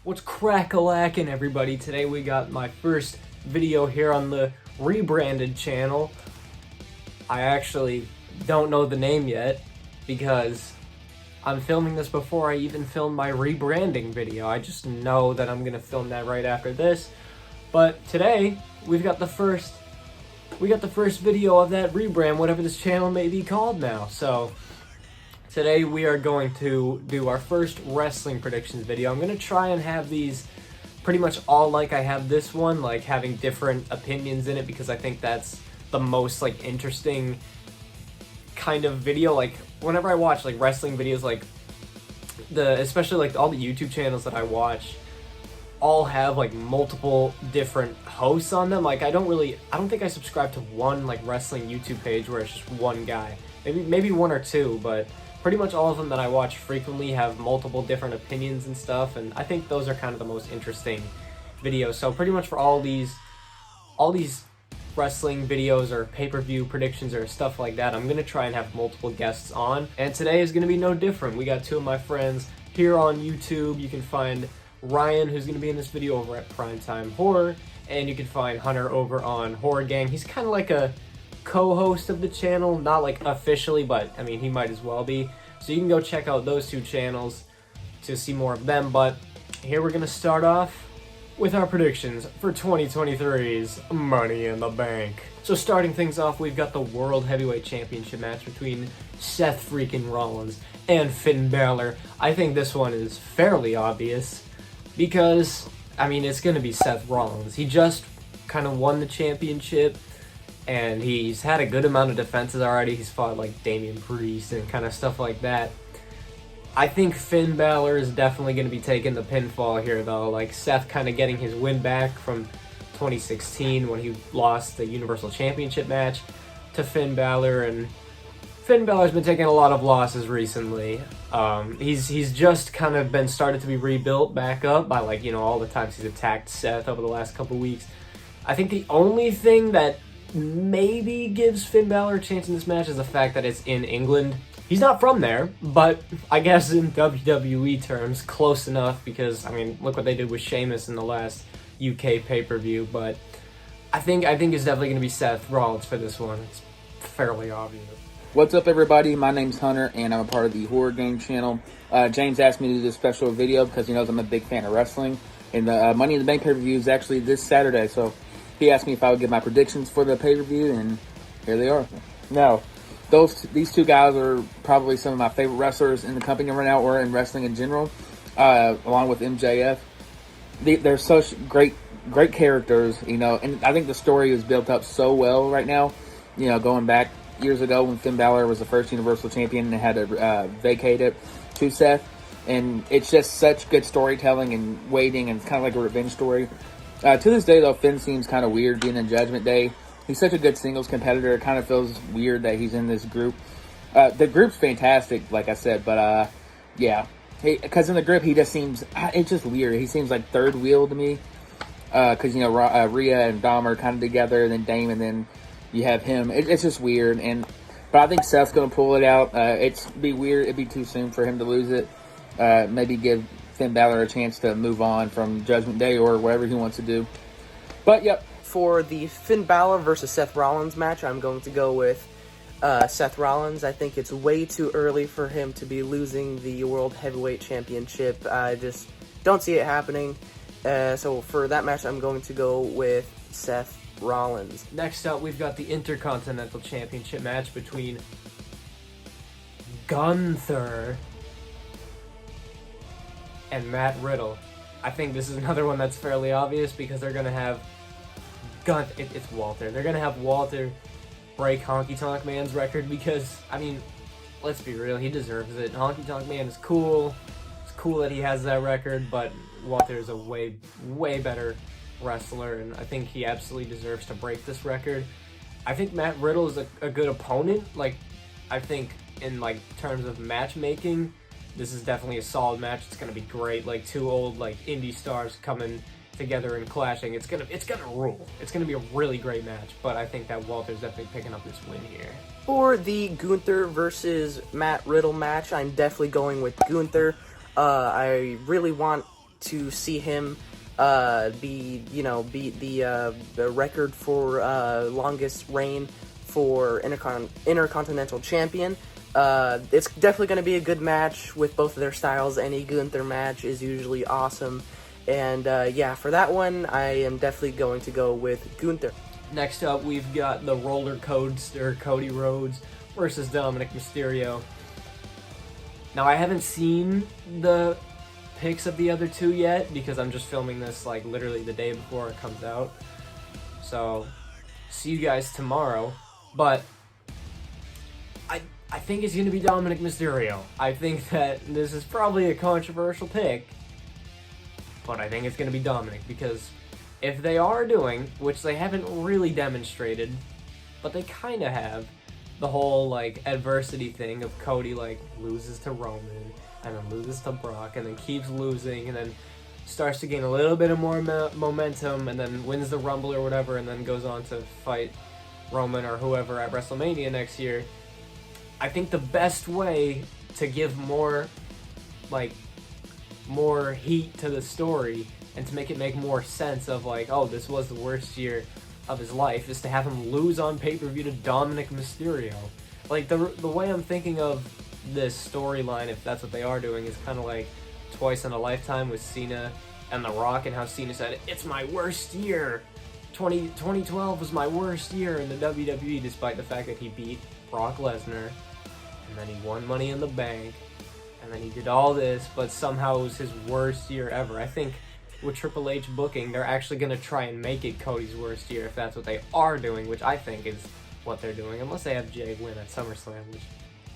What's crack-a-lackin', everybody? Today we got my first video here on the rebranded channel. I actually don't know the name yet because I'm filming this before I even filmed my rebranding video. I just know that I'm gonna film that right after this. But today we've got the first video of that rebrand, whatever this channel may be called now. So today we are going to do our first wrestling predictions video. I'm going to try and have these pretty much all like I have this one, like having different opinions in it, because I think that's the most like interesting kind of video. Like whenever I watch like wrestling videos, like especially like all the YouTube channels that I watch all have like multiple different hosts on them. Like I don't think I subscribe to one like wrestling YouTube page where it's just one guy. Maybe one or two, but pretty much all of them that I watch frequently have multiple different opinions and stuff, and I think those are kind of the most interesting videos. So pretty much for all these wrestling videos or pay-per-view predictions or stuff like that, I'm gonna try and have multiple guests on, and today is gonna be no different. We got two of my friends here on YouTube. You can find Ryan, who's gonna be in this video, over at Primetime Horror, and you can find Hunter over on Horror Gang. He's kind of like a co-host of the channel, not like officially, but I mean he might as well be. So you can go check out those two channels to see more of them. But here we're gonna start off with our predictions for 2023's Money in the Bank. So starting things off, we've got the World Heavyweight Championship match between Seth freaking Rollins and Finn Balor. I think this one is fairly obvious because I mean it's gonna be Seth Rollins. He just kind of won the championship, and he's had a good amount of defenses already. He's fought like Damian Priest and kind of stuff like that. I think Finn Balor is definitely going to be taking the pinfall here, though. Like Seth kind of getting his win back from 2016 when he lost the Universal Championship match to Finn Balor, and Finn Balor's been taking a lot of losses recently. He's just kind of been started to be rebuilt back up by like, you know, all the times he's attacked Seth over the last couple weeks. I think the only thing that maybe gives Finn Balor a chance in this match is the fact that it's in England. He's not from there, but I guess in WWE terms, close enough, because I mean, look what they did with Sheamus in the last UK pay-per-view. But I think it's definitely going to be Seth Rollins for this one. It's fairly obvious. What's up, everybody? My name's Hunter, and I'm a part of the Horror Game channel. James asked me to do this special video because he knows I'm a big fan of wrestling, and the Money in the Bank pay-per-view is actually this Saturday, so he asked me if I would give my predictions for the pay-per-view, and here they are. Now, these two guys are probably some of my favorite wrestlers in the company right now, or in wrestling in general, along with MJF. They're such great characters, you know, and I think the story is built up so well right now. You know, going back years ago when Finn Balor was the first Universal Champion and had to vacate it to Seth, and it's just such good storytelling and waiting, and it's kind of like a revenge story. To this day, though, Finn seems kind of weird being in Judgment Day. He's such a good singles competitor. It kind of feels weird that he's in this group. The group's fantastic, like I said, but yeah. Because in the group, he just seems, it's just weird. He seems like third wheel to me. Because, you know, Rhea and Dom are kind of together, and then Dame, and then you have him. It's just weird. But I think Seth's going to pull it out. It'd be weird. It'd be too soon for him to lose it. Maybe give Finn Balor a chance to move on from Judgment Day or whatever he wants to do. But, yep. For the Finn Balor versus Seth Rollins match, I'm going to go with Seth Rollins. I think it's way too early for him to be losing the World Heavyweight Championship. I just don't see it happening. So for that match, I'm going to go with Seth Rollins. Next up, we've got the Intercontinental Championship match between Gunther and Matt Riddle. I think this is another one that's fairly obvious because they're going to have it's Walter. They're going to have Walter break Honky Tonk Man's record because, I mean, let's be real, he deserves it. Honky Tonk Man is cool. It's cool that he has that record, but Walter is a way better wrestler, and I think he absolutely deserves to break this record. I think Matt Riddle is a good opponent. Like, I think in like terms of matchmaking, this is definitely a solid match. It's going to be great. Like two old like indie stars coming together and clashing. It's gonna rule. It's gonna be a really great match, but I think that Walter's definitely picking up this win here. For the Gunther versus Matt Riddle match, I'm definitely going with Gunther. I really want to see him beat the record for longest reign for Intercontinental Champion. It's definitely going to be a good match with both of their styles. Any Gunther match is usually awesome. And yeah, for that one, I am definitely going to go with Gunther. Next up, we've got the roller coaster Cody Rhodes versus Dominic Mysterio. Now, I haven't seen the pics of the other two yet because I'm just filming this like literally the day before it comes out. So, see you guys tomorrow. But I think it's going to be Dominic Mysterio. I think that this is probably a controversial pick, but I think it's going to be Dominic because if they are doing, which they haven't really demonstrated, but they kind of have, the whole like adversity thing of Cody like loses to Roman and then loses to Brock and then keeps losing and then starts to gain a little bit of more momentum and then wins the Rumble or whatever and then goes on to fight Roman or whoever at WrestleMania next year. I think the best way to give more heat to the story and to make it make more sense of like, oh, this was the worst year of his life is to have him lose on pay-per-view to Dominic Mysterio. Like the way I'm thinking of this storyline, if that's what they are doing, is kind of like Twice in a Lifetime with Cena and The Rock and how Cena said, it's my worst year. 2012 was my worst year in the WWE despite the fact that he beat Brock Lesnar and then he won Money in the Bank and then he did all this, but somehow it was his worst year ever. I think with Triple H booking, they're actually going to try and make it Cody's worst year if that's what they are doing, which I think is what they're doing, unless they have Jay win at SummerSlam, which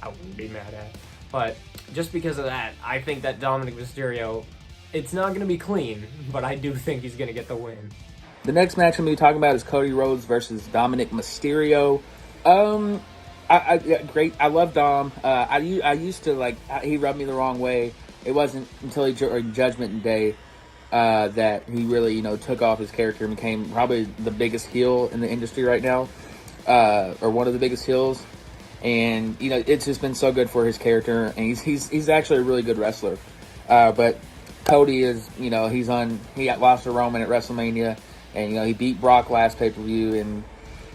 I wouldn't be mad at. But just because of that, I think that Dominic Mysterio, it's not going to be clean, but I do think he's going to get the win. The next match I'm going to be talking about is Cody Rhodes versus Dominic Mysterio. Great. I love Dom. I used to he rubbed me the wrong way. It wasn't until he Judgment Day that he really, took off his character and became probably the biggest heel in the industry right now, or one of the biggest heels. And it's just been so good for his character, and he's actually a really good wrestler. But Cody is, he got lost to Roman at WrestleMania, and he beat Brock last pay-per-view, and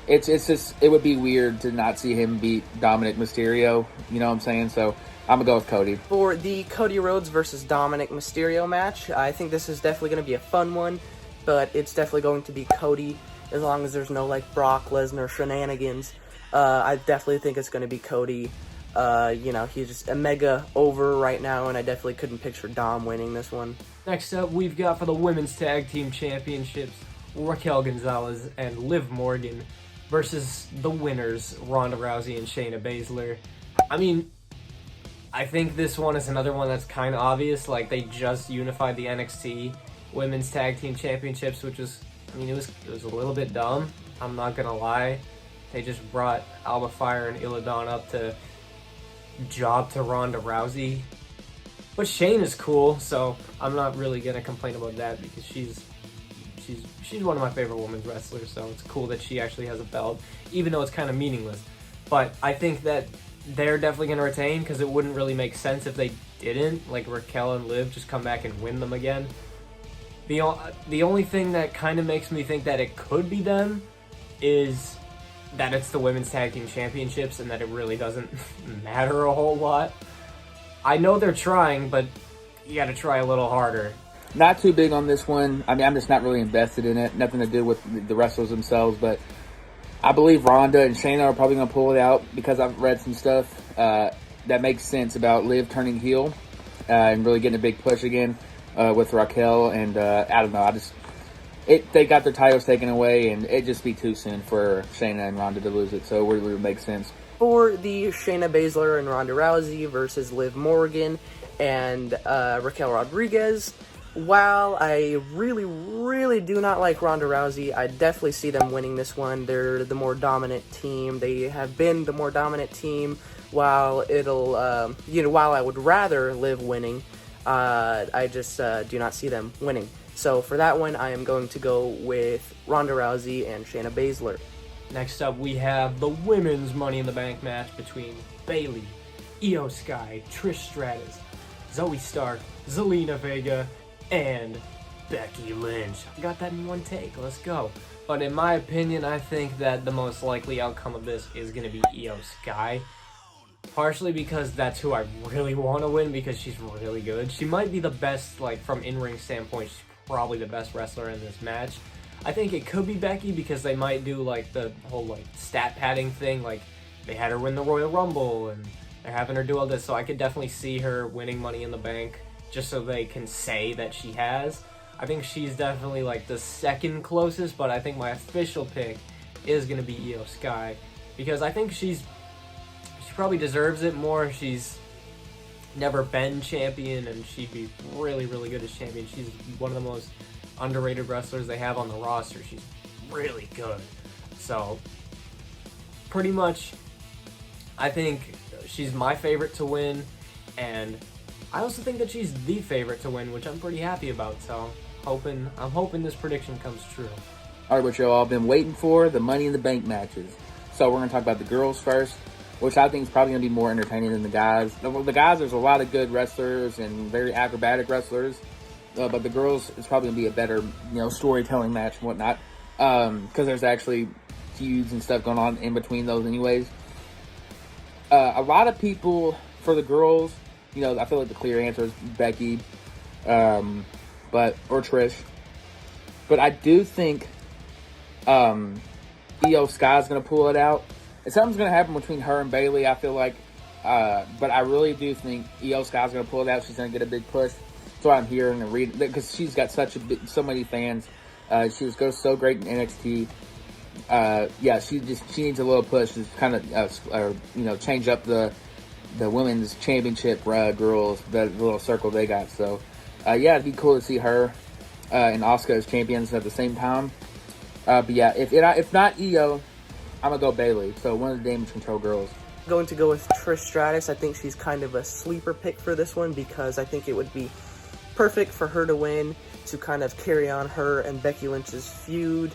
it's just, it would be weird to not see him beat Dominic Mysterio. You know what I'm saying? So I'm gonna go with Cody. For the Cody Rhodes versus Dominic Mysterio match, I think this is definitely going to be a fun one, but it's definitely going to be Cody as long as there's no Brock Lesnar shenanigans. I definitely think it's going to be Cody. He's just a mega over right now, and I definitely couldn't picture Dom winning this one. Next up, we've got for the Women's Tag Team Championships, Raquel Gonzalez and Liv Morgan versus the winners, Ronda Rousey and Shayna Baszler. I mean, I think this one is another one that's kind of obvious. They just unified the NXT Women's Tag Team Championships, which was, it was a little bit dumb. I'm not gonna lie. They just brought Alba Fire and Illidan up to job to Ronda Rousey. But Shayna's cool, so I'm not really gonna complain about that because she's one of my favorite women's wrestlers, so it's cool that she actually has a belt, even though it's kind of meaningless. But I think that they're definitely going to retain because it wouldn't really make sense if they didn't, Raquel and Liv just come back and win them again. The only thing that kind of makes me think that it could be them is that it's the Women's Tag Team Championships and that it really doesn't matter a whole lot. I know they're trying, but you got to try a little harder. Not too big on this one. I'm just not really invested in it. Nothing to do with the wrestlers themselves, but I believe Ronda and Shayna are probably going to pull it out because I've read some stuff that makes sense about Liv turning heel and really getting a big push again with Raquel. And I don't know. They got their titles taken away, and it'd just be too soon for Shayna and Ronda to lose it. So it would make sense. For the Shayna Baszler and Ronda Rousey versus Liv Morgan and Raquel Rodriguez, while I really, really do not like Ronda Rousey, I definitely see them winning this one. They're the more dominant team. They have been the more dominant team. While while I would rather Liv winning, I just do not see them winning. So for that one, I am going to go with Ronda Rousey and Shayna Baszler. Next up, we have the women's Money in the Bank match between Bayley, Io Sky, Trish Stratus, Zoe Stark, Zelina Vega, and Becky Lynch. I got that in one take. Let's go. But in my opinion, I think that the most likely outcome of this is going to be Io Sky. Partially because that's who I really want to win, because she's really good. She might be the best, like, from in-ring standpoint, she's probably the best wrestler in this match. I think it could be Becky because they might do, like, the whole, like, stat padding thing. Like, they had her win the Royal Rumble, and they're having her do all this. So I could definitely see her winning Money in the Bank just so they can say that she has. I think she's definitely, like, the second closest, but I think my official pick is going to be Io Sky because I think she probably deserves it more. She's never been champion, and she'd be really, really good as champion. She's one of the most underrated wrestlers they have on the roster. She's really good. So, pretty much, I think she's my favorite to win, and I also think that she's the favorite to win, which I'm pretty happy about. So, I'm hoping this prediction comes true. All right, what you all been waiting for, the Money in the Bank matches. So we're going to talk about the girls first, which I think is probably going to be more entertaining than the guys. The guys, there's a lot of good wrestlers and very acrobatic wrestlers, but the girls is probably going to be a better, storytelling match and whatnot, because there's actually feuds and stuff going on in between those anyways. A lot of people, for the girls, I feel like the clear answer is Becky, or Trish. But I do think Io Sky's going to pull it out. And something's going to happen between her and Bayley, I feel like. But I really do think Io Sky's going to pull it out. She's going to get a big push. That's what I'm hearing and reading. Because she's got so many fans. She goes so great in NXT. She needs a little push to kind of, change up the women's championship girls, the little circle they got. So, it'd be cool to see her and Asuka as champions at the same time. But yeah, if not Io, I'm going to go Bayley. So one of the Damage Control girls. Going to go with Trish Stratus. I think she's kind of a sleeper pick for this one because I think it would be perfect for her to win, to kind of carry on her and Becky Lynch's feud.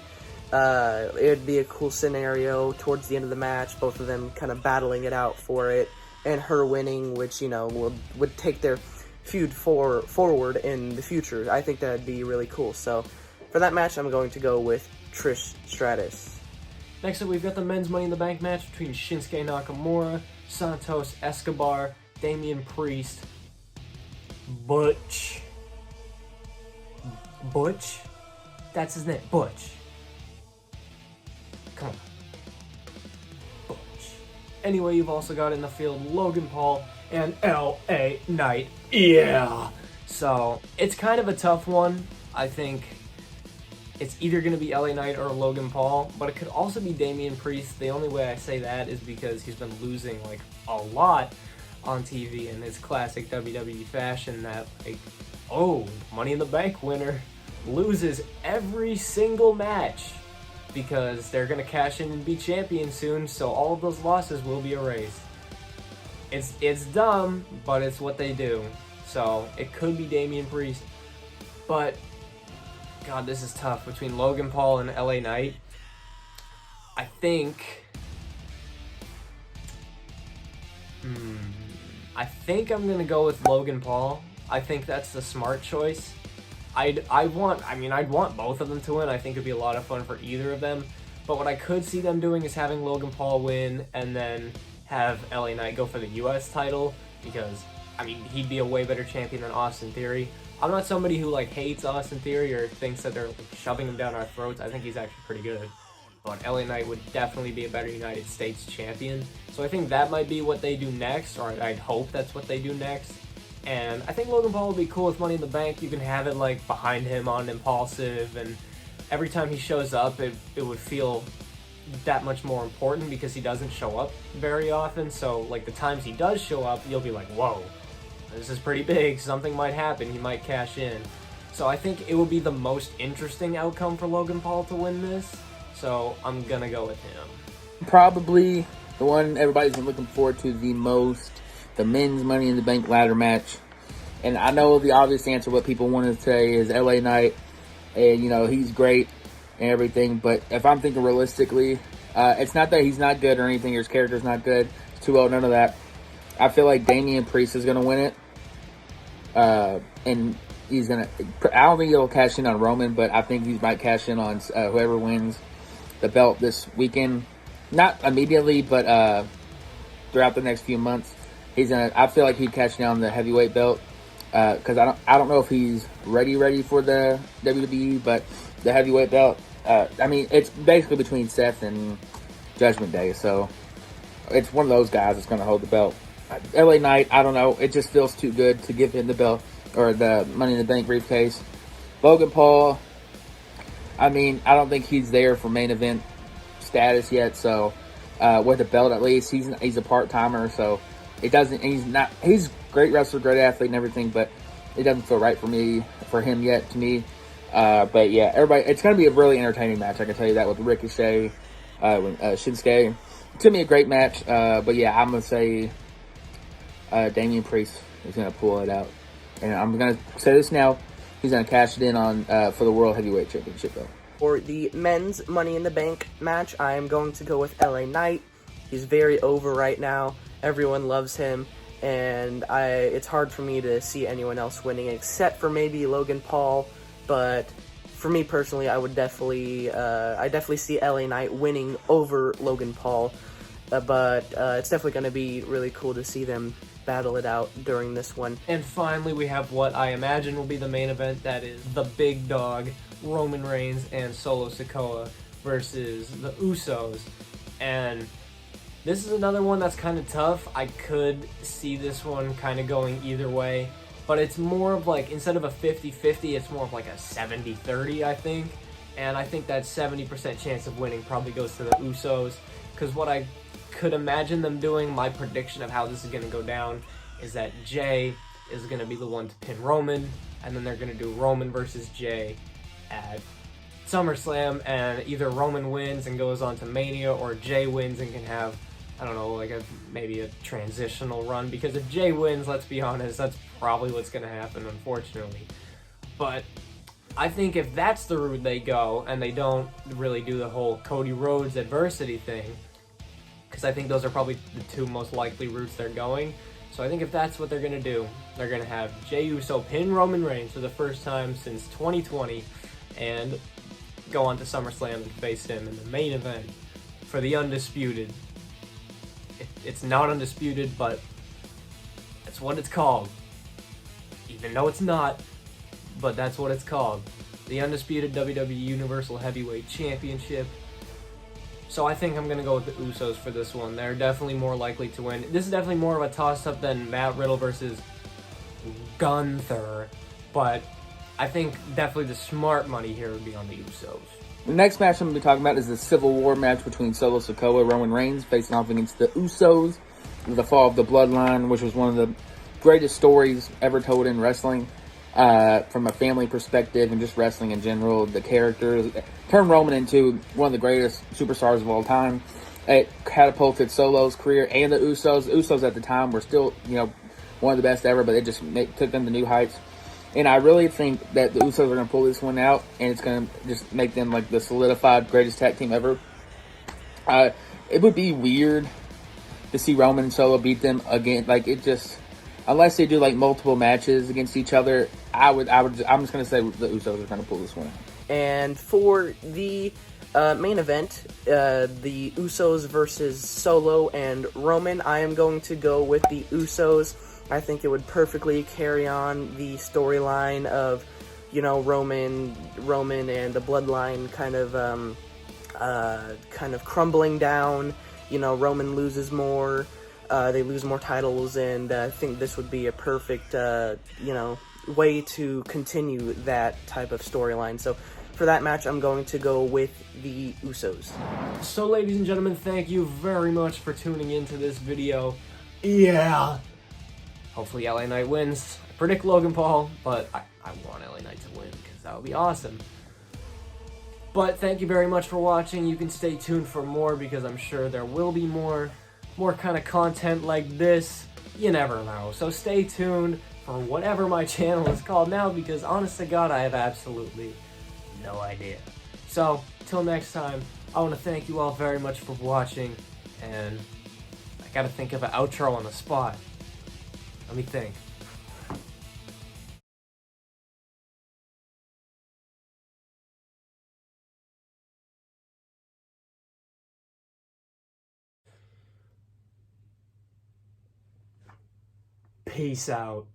It would be a cool scenario towards the end of the match, both of them kind of battling it out for it, and her winning, which, would take their feud forward in the future. I think that would be really cool. So for that match, I'm going to go with Trish Stratus. Next up, we've got the men's Money in the Bank match between Shinsuke Nakamura, Santos Escobar, Damian Priest, Butch? That's his name, Butch. Come on. Butch. Anyway, you've also got in the field Logan Paul and LA Knight. Yeah! So, it's kind of a tough one. I think it's either going to be LA Knight or Logan Paul, but it could also be Damian Priest. The only way I say that is because he's been losing, a lot on TV in his classic WWE fashion that, Money in the Bank winner loses every single match because they're going to cash in and be champion soon, so all of those losses will be erased. It's dumb, but it's what they do. So, it could be Damian Priest, but God, this is tough between Logan Paul and LA Knight. I think I'm gonna go with Logan Paul. I think that's the smart choice. I'd want both of them to win. I think it'd be a lot of fun for either of them. But what I could see them doing is having Logan Paul win and then have LA Knight go for the US title because he'd be a way better champion than Austin Theory. I'm not somebody who hates Austin Theory or thinks that they're shoving him down our throats. I think he's actually pretty good. But LA Knight would definitely be a better United States champion. So I think that might be what they do next, or I'd hope that's what they do next. And I think Logan Paul would be cool with Money in the Bank. You can have it behind him on Impulsive, and every time he shows up, it would feel that much more important because he doesn't show up very often. So the times he does show up, you'll be like, whoa. This is pretty big, something might happen, he might cash in. So I think it will be the most interesting outcome for Logan Paul to win this, so I'm gonna go with him. Probably the one everybody's been looking forward to the most, the men's Money in the Bank ladder match. And I know the obvious answer, what people want to say is LA Knight, and he's great and everything, but if I'm thinking realistically, it's not that he's not good or anything, or his character's not good, it's too old, none of that. I feel like Damian Priest is going to win it. And he's gonna. I don't think he'll cash in on Roman, but I think he might cash in on whoever wins the belt this weekend. Not immediately, but throughout the next few months, he's gonna. I feel like he'd cash in on the heavyweight belt because I don't know if he's ready for the WWE, but the heavyweight belt. I mean, it's basically between Seth and Judgment Day, so it's one of those guys that's going to hold the belt. LA Knight, I don't know. It just feels too good to give him the belt or the Money in the Bank briefcase. Logan Paul, I mean, I don't think he's there for main event status yet. So with the belt, at least he's a part timer. So it doesn't. He's a great wrestler, great athlete, and everything, but it doesn't feel right for him yet to me. But yeah, everybody, it's going to be a really entertaining match. I can tell you that with Ricochet, Shinsuke. It's going to be a great match. But yeah, I'm going to say Damian Priest is going to pull it out. And I'm going to say this now. He's going to cash it in on for the World Heavyweight Championship, though. For the men's Money in the Bank match, I am going to go with LA Knight. He's very over right now. Everyone loves him. And it's hard for me to see anyone else winning except for maybe Logan Paul. But for me personally, I definitely see LA Knight winning over Logan Paul. But it's definitely going to be really cool to see them battle it out during this one. And finally, we have what I imagine will be the main event. That is the big dog, Roman Reigns and Solo Sikoa versus the Usos. And this is another one that's kind of tough. I could see this one kind of going either way. But it's more of like, instead of a 50-50, it's more of like a 70-30, I think. And I think that 70% chance of winning probably goes to the Usos. Because what I could imagine them doing, my prediction of how this is going to go down, is that Jay is going to be the one to pin Roman. And then they're going to do Roman versus Jay at SummerSlam. And either Roman wins and goes on to Mania, or Jay wins and can have, I don't know, like maybe a transitional run. Because if Jay wins, let's be honest, that's probably what's going to happen, unfortunately. But I think if that's the route they go, and they don't really do the whole Cody Rhodes adversity thing, because I think those are probably the two most likely routes they're going. So I think if that's what they're going to do, they're going to have Jey Uso pin Roman Reigns for the first time since 2020, and go on to SummerSlam and face him in the main event for the Undisputed. It's not undisputed, but that's what it's called. Even though it's not, but that's what it's called. The Undisputed WWE Universal Heavyweight Championship. So I think I'm going to go with the Usos for this one. They're definitely more likely to win. This is definitely more of a toss-up than Matt Riddle versus Gunther. But I think definitely the smart money here would be on the Usos. The next match I'm going to be talking about is the Civil War match between Solo Sikoa and Roman Reigns facing off against the Usos. The fall of the Bloodline, which was one of the greatest stories ever told in wrestling. From a family perspective and just wrestling in general, the characters turned Roman into one of the greatest superstars of all time. It catapulted Solo's career and the Usos. The Usos at the time were still, one of the best ever, but it just took them to new heights. And I really think that the Usos are going to pull this one out, and it's going to just make them like the solidified greatest tag team ever. It would be weird to see Roman and Solo beat them again. Like, it just, unless they do like multiple matches against each other, I'm just going to say the Usos are going to pull this one out. And for the main event, the Usos versus Solo and Roman, I am going to go with the Usos. I think it would perfectly carry on the storyline of, Roman and the Bloodline kind of crumbling down. Roman loses more, they lose more titles, and I think this would be a perfect, way to continue that type of storyline. So for that match, I'm going to go with the Usos. So, ladies and gentlemen, thank you very much for tuning into this video. Yeah. Hopefully LA Knight wins. I predict Logan Paul, but I want LA Knight to win because that would be awesome. But thank you very much for watching. You can stay tuned for more because I'm sure there will be more kind of content like this. You never know. So stay tuned for whatever my channel is called now, because honest to God, I have absolutely no idea. So, till next time, I want to thank you all very much for watching, and I gotta think of an outro on the spot. Let me think. Peace out.